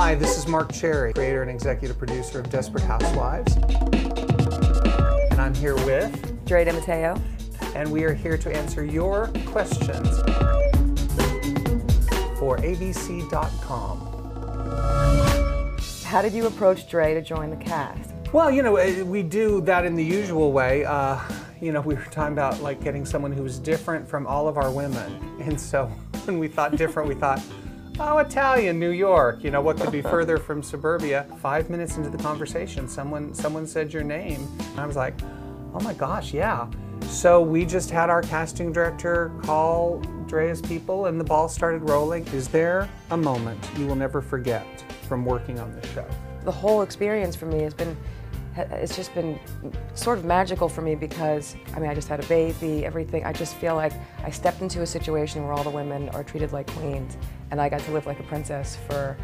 Hi, this is Marc, creator and executive producer of Desperate Housewives. And I'm here with Drea de Matteo. And we are here to answer your questions for ABC.com. How did you approach Drea to join the cast? Well, you know, we do that in the usual way. You know, we were talking about like getting someone who was different from all of our women. And so when we thought different, we thought, oh, Italian, New York, you know, what could be further from suburbia? 5 minutes into the conversation, someone said your name. And I was like, oh my gosh, yeah. So we just had our casting director call Drea's people and the ball started rolling. Is there a moment you will never forget from working on this show? The whole experience for me it's just been sort of magical for me because, I mean, I just had a baby, everything. I just feel like I stepped into a situation where all the women are treated like queens and I got to live like a princess for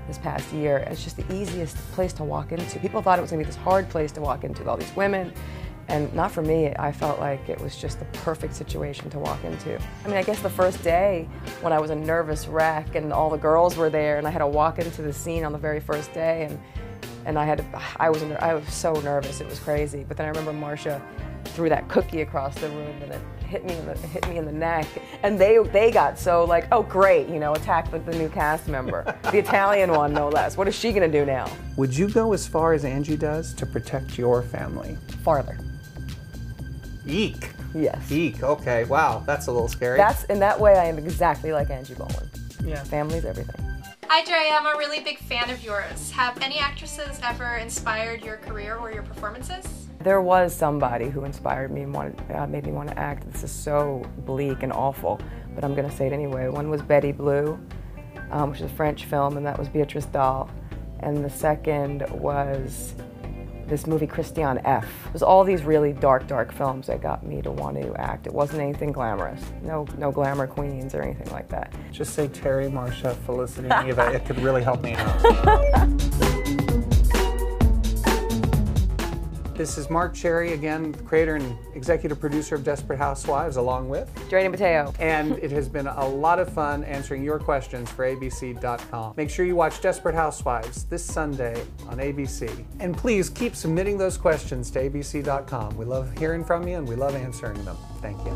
this past year. It's just the easiest place to walk into. People thought it was gonna be this hard place to walk into with all these women. And not for me, I felt like it was just the perfect situation to walk into. I mean, I guess the first day when I was a nervous wreck and all the girls were there and I had to walk into the scene on the very first day and I was so nervous, it was crazy. But then I remember Marcia threw that cookie across the room and it hit me in the neck. And they got so like, oh great, you know, attack the new cast member. The Italian one, no less. What is she gonna do now? Would you go as far as Angie does to protect your family? Farther. Eek. Yes. Eek, okay, wow, that's a little scary. In that way I am exactly like Angie Bowen. Yeah. Family's everything. Hi Drea, I'm a really big fan of yours. Have any actresses ever inspired your career or your performances? There was somebody who inspired me and made me want to act. This is so bleak and awful, but I'm going to say it anyway. One was Betty Blue, which is a French film, and that was Beatrice Dalle. And the second was this movie Christiane F. It was all these really dark films that got me to want to act. It wasn't anything glamorous. No glamour queens or anything like that. Just say Terry, Marcia, Felicity, Eva. It could really help me out. This is Marc, again, creator and executive producer of Desperate Housewives, along with Drea de Matteo. And it has been a lot of fun answering your questions for ABC.com. Make sure you watch Desperate Housewives this Sunday on ABC. And please keep submitting those questions to ABC.com. We love hearing from you and we love answering them. Thank you.